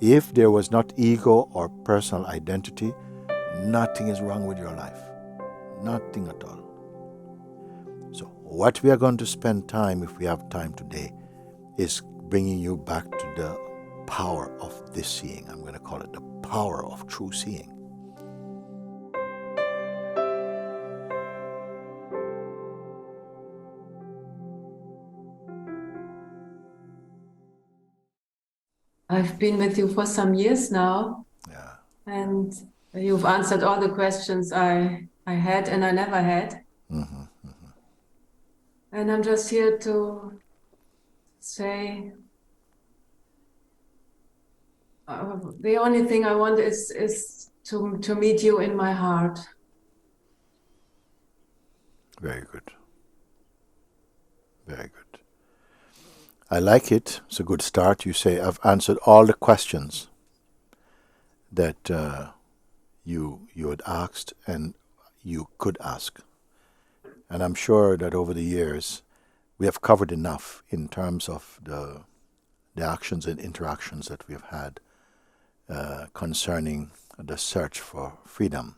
If there was not ego or personal identity, nothing is wrong with your life. Nothing at all. So what we are going to spend time, if we have time today, is bringing you back to the power of this seeing. I'm going to call it the power of true seeing. I've been with you for some years now. Yeah. And you've answered all the questions I had and I never had. Mm-hmm, mm-hmm. And I'm just here to say the only thing I want is to meet you in my heart. Very good. Very good. I like it. It's a good start. You say, I've answered all the questions that you had asked and you could ask. And I'm sure that over the years, we have covered enough in terms of the actions and interactions that we've had concerning the search for freedom.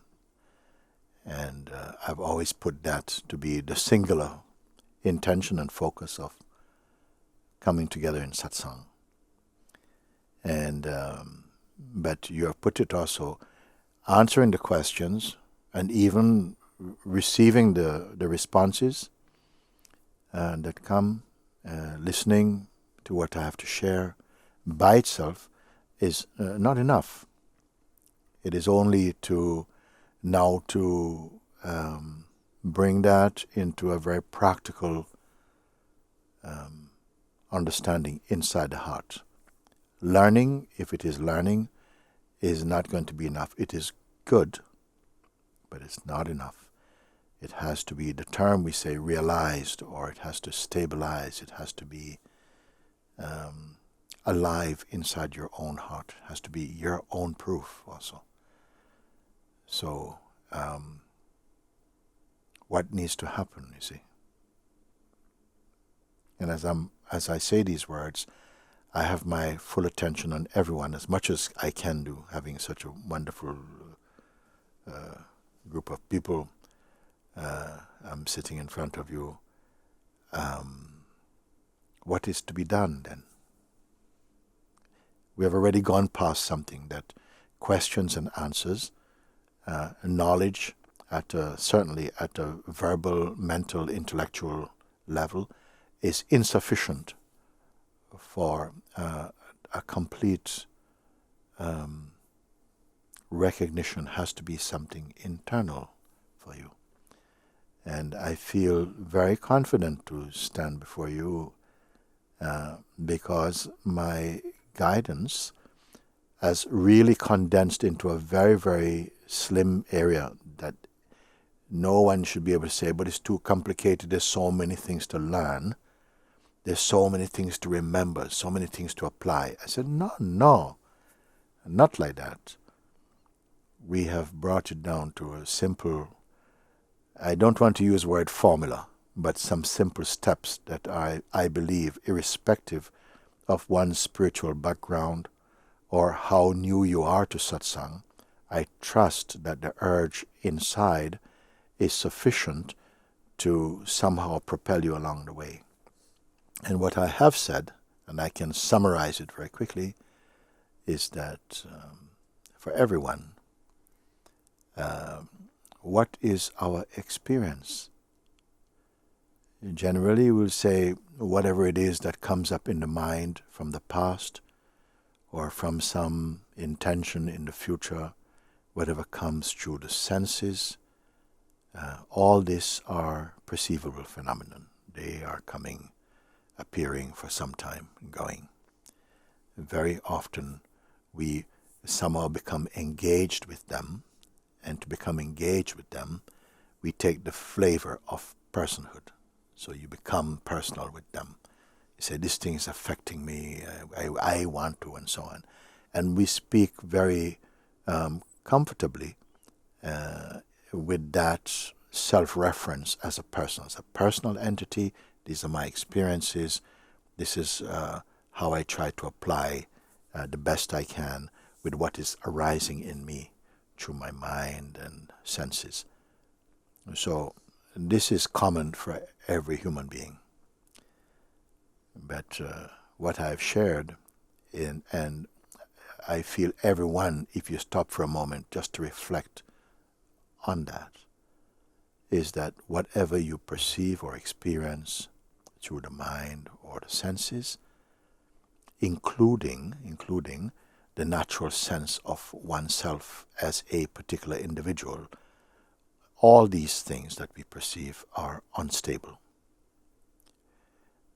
And I've always put that to be the singular intention and focus of coming together in Satsang. And but you have put it also answering the questions and even receiving the responses that come, listening to what I have to share by itself is not enough. It is only to now to bring that into a very practical understanding inside the heart. Learning, if it is learning, is not going to be enough. It is good, but it's not enough. It has to be, the term we say, realized, or it has to stabilize. It has to be alive inside your own heart. It has to be your own proof also. So, what needs to happen, you see? And as I say these words, I have my full attention on everyone as much as I can do, having such a wonderful group of people. I'm sitting in front of you. What is to be done then? We have already gone past something that questions and answers, knowledge certainly at a verbal, mental, intellectual level is insufficient for a complete recognition. Has to be something internal for you. And I feel very confident to stand before you because my guidance has really condensed into a very, very slim area that no one should be able to say, but it's too complicated, there's so many things to learn, there's so many things to remember, so many things to apply. I said, no, not like that. We have brought it down to a simple, I don't want to use the word formula, but some simple steps that I believe, irrespective of one's spiritual background or how new you are to satsang, I trust that the urge inside is sufficient to somehow propel you along the way. And what I have said, and I can summarize it very quickly, is that for everyone, what is our experience? Generally, we'll say whatever it is that comes up in the mind from the past or from some intention in the future, whatever comes through the senses, all these are perceivable phenomenon. They are coming, appearing for some time, and going. Very often we somehow become engaged with them, and to become engaged with them, we take the flavor of personhood. So you become personal with them. You say, this thing is affecting me, I want to, and so on. And we speak very comfortably with that self-reference as a personal entity. These are my experiences. This is how I try to apply the best I can with what is arising in me through my mind and senses. So this is common for every human being. But what I've shared, and I feel everyone, if you stop for a moment just to reflect on that, is that whatever you perceive or experience through the mind or the senses, including the natural sense of oneself as a particular individual, all these things that we perceive are unstable.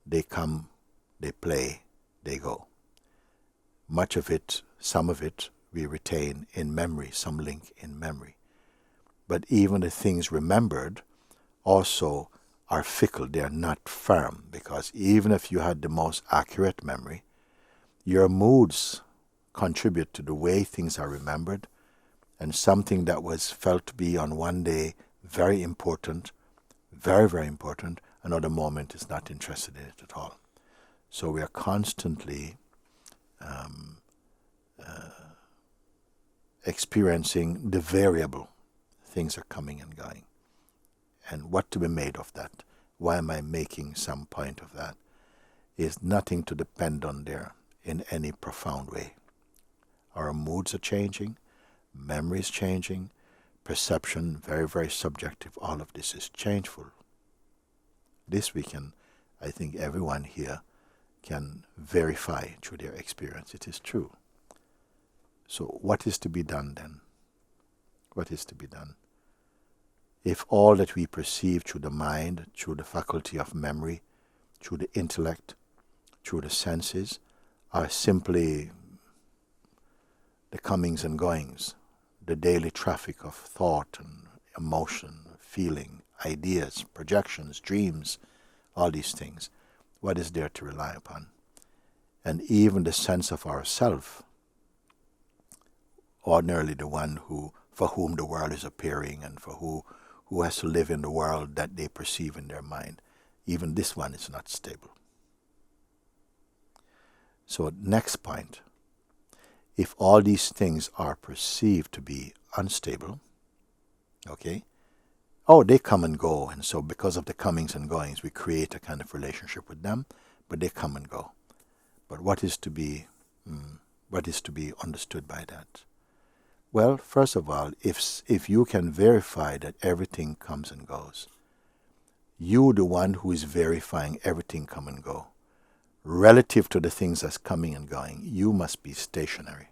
They come, they play, they go. Much of it, some of it, we retain in memory, some link in memory. But even the things remembered also are fickle, they are not firm, because even if you had the most accurate memory, your moods contribute to the way things are remembered, and something that was felt to be on one day very important, very, very important, another moment is not interested in it at all. So we are constantly experiencing the variable. Things are coming and going. And what to be made of that? Why am I making some point of that? Is nothing to depend on there in any profound way. Our moods are changing, memory is changing, perception, very, very subjective. All of this is changeful. This we can, I think everyone here can verify through their experience. It is true. So what is to be done then? What is to be done? If all that we perceive through the mind, through the faculty of memory, through the intellect, through the senses, are simply the comings and goings, the daily traffic of thought and emotion, feeling, ideas, projections, dreams, all these things, what is there to rely upon? And even the sense of ourself, ordinarily the one for whom the world is appearing and for who has to live in the world that they perceive in their mind, even this one is not stable. So next point, if all these things are perceived to be unstable, okay, they come and go, and so because of the comings and goings, we create a kind of relationship with them, but they come and go. But what is to be understood by that? Well, first of all, if you can verify that everything comes and goes, you, the one who is verifying everything come and go, relative to the things that's coming and going, you must be stationary.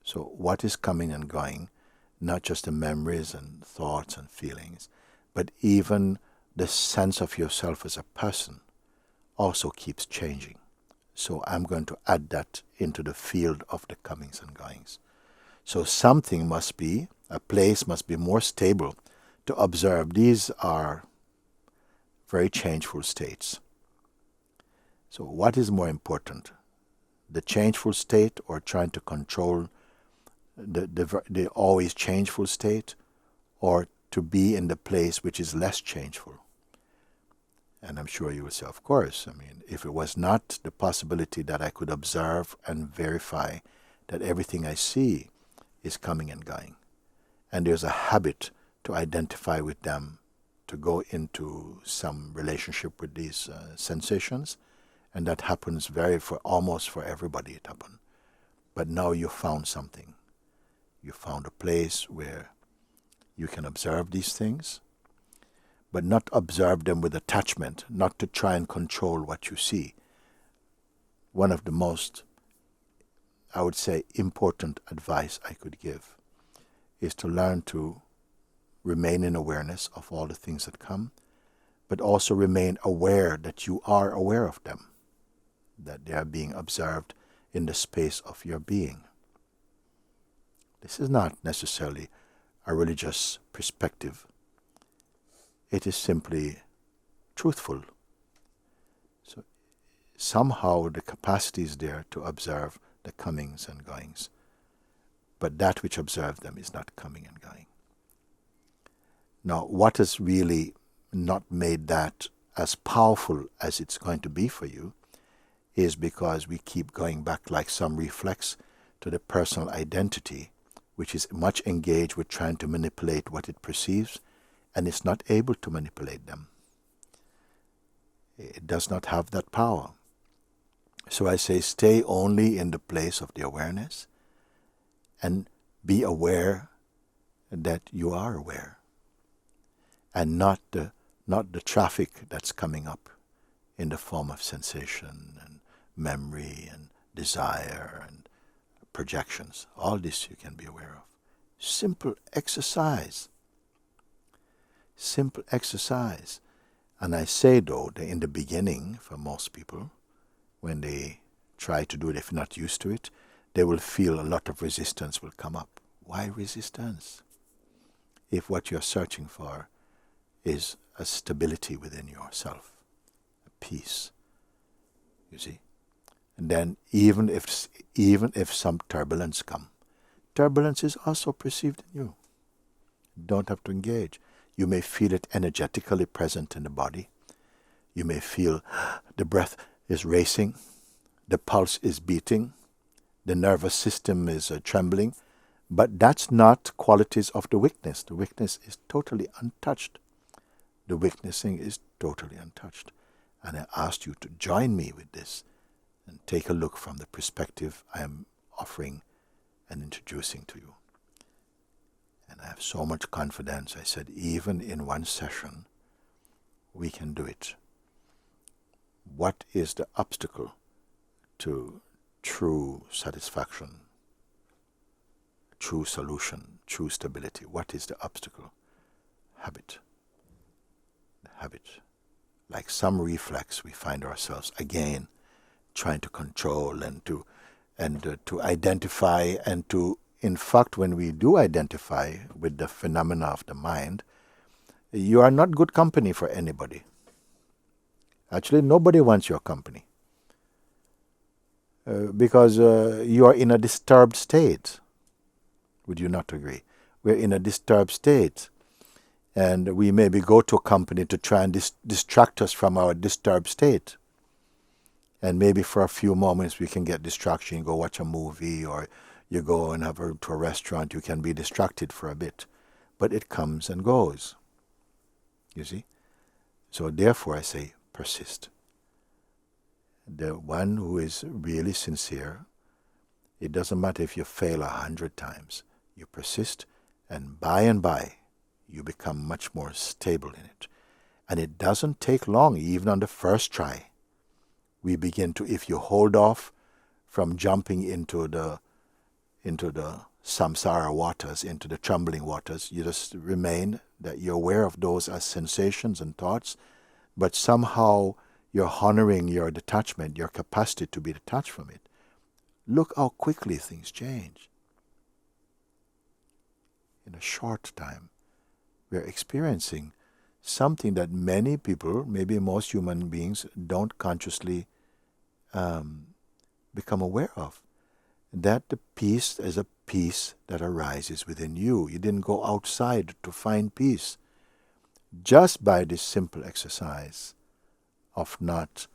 So what is coming and going? Not just the memories and thoughts and feelings, but even the sense of yourself as a person also keeps changing. So I'm going to add that into the field of the comings and goings. So something must be, a place must be more stable to observe. These are very changeful states. So what is more important? The changeful state, or trying to control the always changeful state, or to be in the place which is less changeful? And I'm sure you will say, of course, if it was not the possibility that I could observe and verify that everything I see is coming and going, and there's a habit to identify with them, to go into some relationship with these sensations, and that happens almost for everybody it happens. But now you found something. You found a place where you can observe these things, but not observe them with attachment, not to try and control what you see. One of the most, I would say, important advice I could give is to learn to remain in awareness of all the things that come, but also remain aware that you are aware of them, that they are being observed in the space of your being. This is not necessarily a religious perspective. It is simply truthful. So somehow the capacity is there to observe the comings and goings, but that which observes them is not coming and going. Now, what has really not made that as powerful as it's going to be for you is because we keep going back like some reflex to the personal identity, which is much engaged with trying to manipulate what it perceives, and it's not able to manipulate them. It does not have that power. So I say stay only in the place of the awareness and be aware that you are aware, and not the traffic that's coming up in the form of sensation and memory and desire and projections. All this you can be aware of. Simple exercise. Simple exercise. And I say, though, that in the beginning, for most people, when they try to do it, if not used to it, they will feel a lot of resistance will come up. Why resistance? If what you're searching for is a stability within yourself, a peace, you see. And then even if some turbulence come, turbulence is also perceived in you. You don't have to engage. You may feel it energetically present in the body. You may feel the breath is racing, the pulse is beating, the nervous system is trembling, but that's not qualities of the witness. The witness is totally untouched. The witnessing is totally untouched. And I asked you to join me with this and take a look from the perspective I am offering and introducing to you. And I have so much confidence. I said, even in one session, we can do it. What is the obstacle to true satisfaction, true solution, true stability? What is the obstacle? Habit. The habit. Like some reflex, we find ourselves again trying to control and to identify and to, in fact, when we do identify with the phenomena of the mind, you are not good company for anybody. Actually, nobody wants your company because you are in a disturbed state. Would you not agree? We're in a disturbed state, and we maybe go to a company to try and distract us from our disturbed state. And maybe for a few moments we can get distraction. You go watch a movie, or you go and to a restaurant. You can be distracted for a bit, but it comes and goes. You see? So therefore I say, persist. The one who is really sincere, it doesn't matter if you fail 100 times. You persist, and by, you become much more stable in it. And it doesn't take long, even on the first try. We begin to, if you hold off from jumping into the samsara waters, into the trembling waters, you just remain that you're aware of those as sensations and thoughts, but somehow you're honoring your detachment, your capacity to be detached from it. Look how quickly things change. In a short time, we're experiencing something that many people, maybe most human beings, don't consciously become aware of. That the peace is a peace that arises within you. You didn't go outside to find peace. Just by this simple exercise of not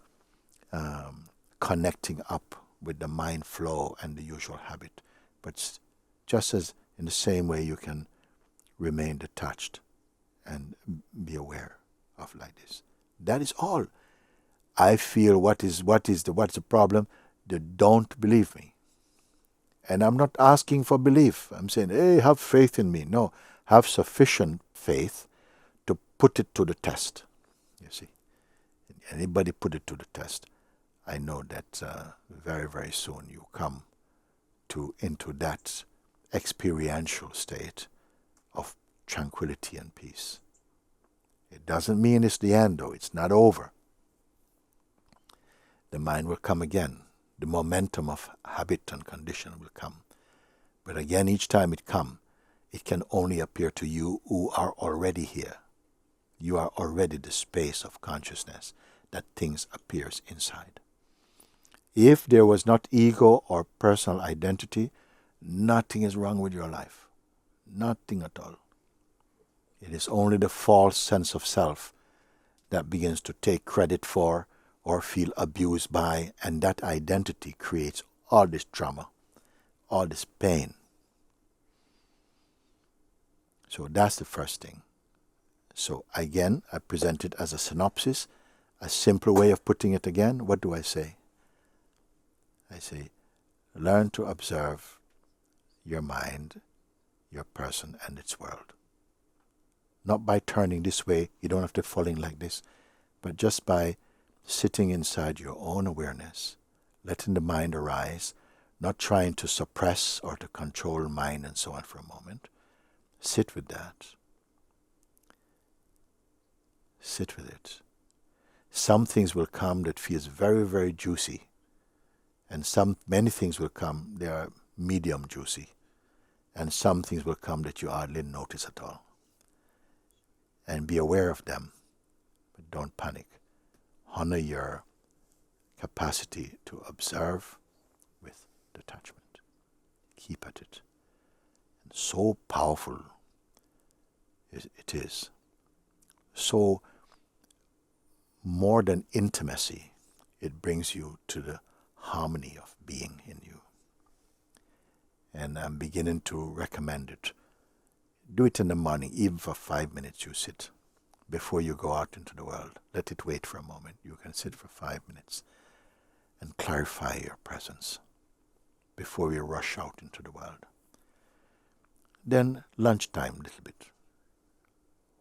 connecting up with the mind flow and the usual habit, but just as in the same way you can remain detached and be aware of like this. That is all. I feel what's the problem? They don't believe me. And I'm not asking for belief. I'm saying, hey, have faith in me. No, have sufficient faith to put it to the test. You see, anybody put it to the test, I know that very, very soon you come into that experiential state of tranquility and peace. It doesn't mean it's the end, though. It's not over. The mind will come again. The momentum of habit and condition will come. But again, each time it comes, it can only appear to you who are already here. You are already the space of consciousness that things appears inside. If there was not ego or personal identity, nothing is wrong with your life. Nothing at all. It is only the false sense of self that begins to take credit for or feel abused by, and that identity creates all this trauma, all this pain. So that's the first thing. So again, I present it as a synopsis, a simple way of putting it again. What do I say? I say, learn to observe your mind, your person, and its world. Not by turning this way, you don't have to fall in like this, but just by sitting inside your own awareness, letting the mind arise, not trying to suppress or to control mind and so on for a moment. Sit with that. Sit with it. Some things will come that feels very, very juicy. And many things will come, they are medium juicy. And some things will come that you hardly notice at all. And be aware of them, but don't panic. Honor your capacity to observe with detachment. Keep at it. And so powerful it is. So more than intimacy, it brings you to the harmony of being in you. And I'm beginning to recommend it. Do it in the morning, even for 5 minutes you sit before you go out into the world. Let it wait for a moment. You can sit for 5 minutes and clarify your presence before you rush out into the world. Then lunchtime a little bit,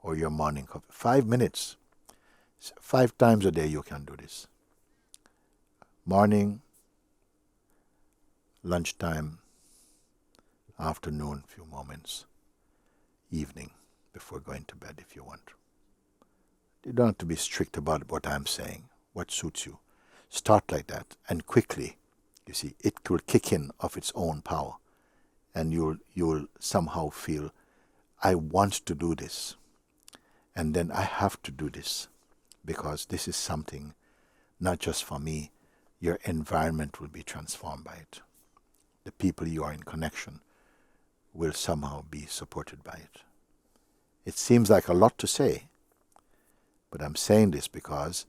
or your morning coffee. 5 minutes. 5 times a day you can do this. Morning, lunchtime, afternoon, few moments, evening, before going to bed if you want. You don't have to be strict about what I'm saying, what suits you. Start like that, and quickly, you see, it will kick in of its own power, and you'll somehow feel, I want to do this, and then I have to do this, because this is something not just for me. Your environment will be transformed by it. The people you are in connection will somehow be supported by it. It seems like a lot to say, but I'm saying this because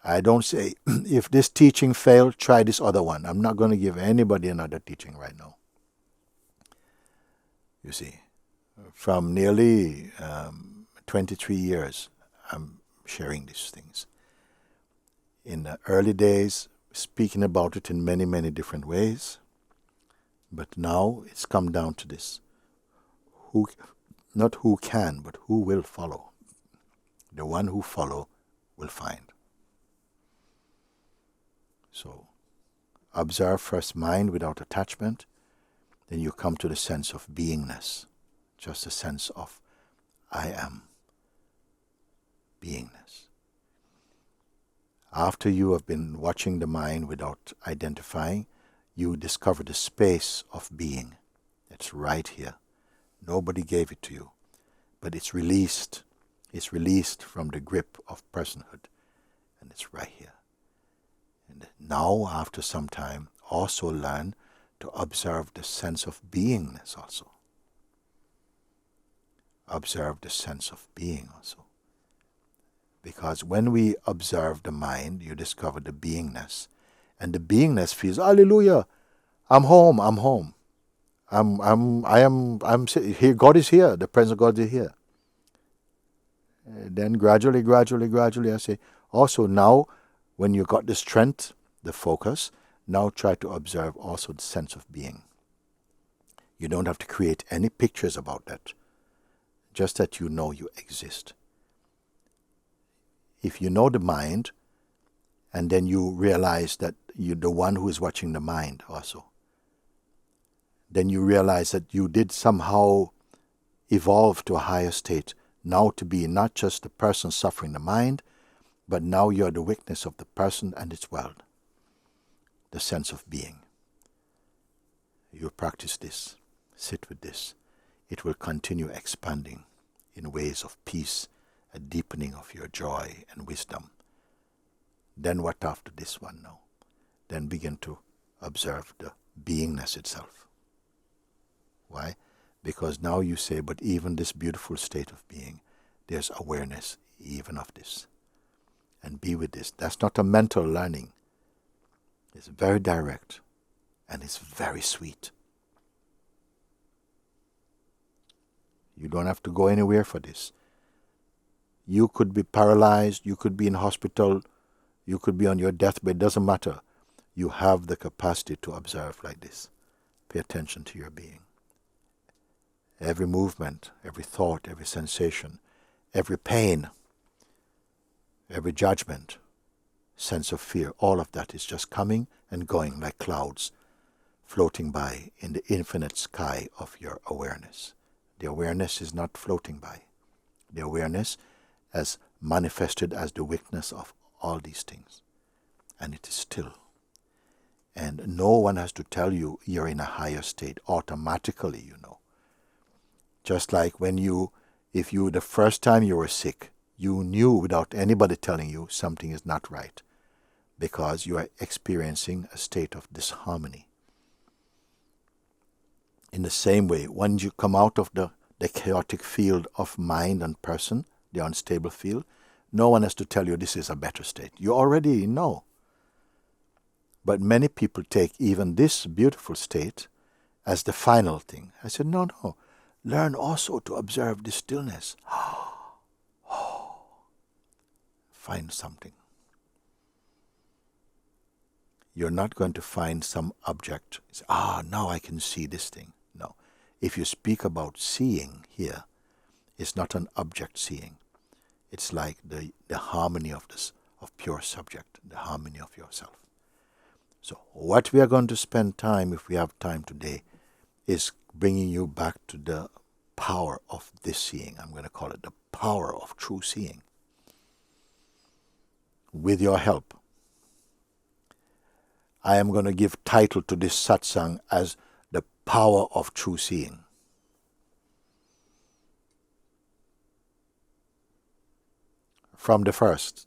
I don't say, if this teaching failed, try this other one. I'm not going to give anybody another teaching right now. You see, from nearly 23 years, I'm sharing these things. In the early days, speaking about it in many, many different ways. But now it's come down to this. Not who can, but who will follow. The one who follow will find. So, observe first mind without attachment. Then you come to the sense of beingness. Just a sense of I am. Beingness. After you have been watching the mind without identifying, you discover the space of being. It's right here. Nobody gave it to you. But it's released. It's released from the grip of personhood. And it's right here. And now, after some time, also learn to observe the sense of beingness also. Observe the sense of being also. Because when we observe the mind, you discover the beingness. And the beingness feels, hallelujah, I'm home, I'm home. I'm here, God is here, the presence of God is here. Then gradually, I say, also now, when you got the strength, the focus, now try to observe also the sense of being. You don't have to create any pictures about that. Just that you know you exist. If you know the mind, and then you realize that you're the one who is watching the mind also, then you realize that you did somehow evolve to a higher state, now to be not just the person suffering the mind, but now you're the witness of the person and its world, the sense of being. You practice this, sit with this. It will continue expanding in ways of peace, a deepening of your joy and wisdom. Then what after this one now? Then begin to observe the beingness itself. Why? Because now you say, but even this beautiful state of being, there's awareness even of this. and be with this. That's not a mental learning. It's very direct and it's very sweet. You don't have to go anywhere for this. You could be paralyzed, you could be in hospital, you could be on your deathbed, it doesn't matter. You have the capacity to observe like this. Pay attention to your being. Every movement, every thought, every sensation, every pain, every judgment, sense of fear, all of that is just coming and going like clouds floating by in the infinite sky of your awareness. The awareness is not floating by. The awareness as manifested as the witness of all these things. And it is still. And no one has to tell you you're in a higher state. Automatically, you know. Just like when if the first time you were sick, you knew without anybody telling you something is not right, because you are experiencing a state of disharmony. In the same way, when you come out of the chaotic field of mind and person, the unstable field, no one has to tell you this is a better state. You already know. But many people take even this beautiful state as the final thing. I said, no. Learn also to observe the stillness. Find something. You're not going to find some object. Now I can see this thing. No. If you speak about seeing here, it's not an object seeing. It's like the harmony of pure subject, the harmony of yourself. So what we are going to spend time, if we have time today, is bringing you back to the power of this seeing. I'm going to call it the power of true seeing. With your help, I am going to give title to this satsang as the power of true seeing. From the first.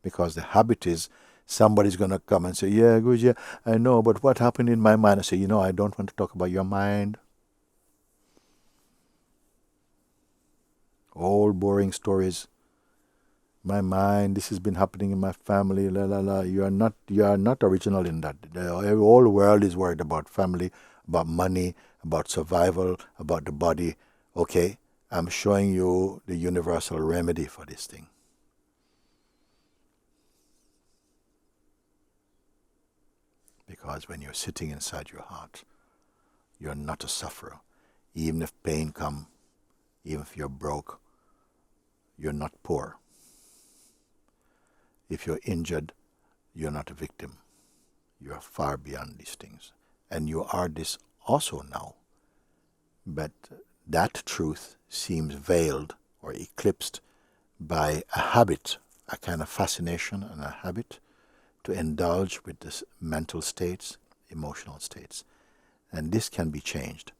Because the habit is somebody's going to come and say, yeah, Guruji, I know, but what happened in my mind? I say, I don't want to talk about your mind. All boring stories. My mind, this has been happening in my family, la la la. You are not original in that. The whole world is worried about family, about money, about survival, about the body. Okay, I'm showing you the universal remedy for this thing. Because when you're sitting inside your heart, you're not a sufferer. Even if pain comes, even if you're broke, you're not poor. If you're injured, you're not a victim. You are far beyond these things. And you are this also now. But that truth seems veiled or eclipsed by a habit, a kind of fascination and a habit to indulge with this mental states, emotional states. And this can be changed,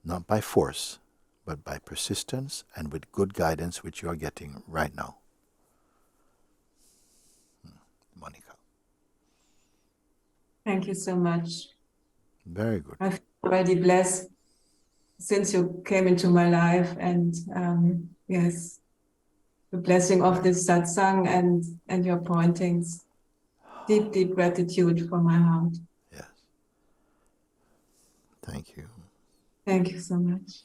not by force, but by persistence and with good guidance, which you are getting right now. Monica. Thank you so much. Very good. I feel already blessed since you came into my life, and yes, the blessing of this satsang and your pointings. Deep, deep gratitude from my heart. Yes. Thank you. Thank you so much.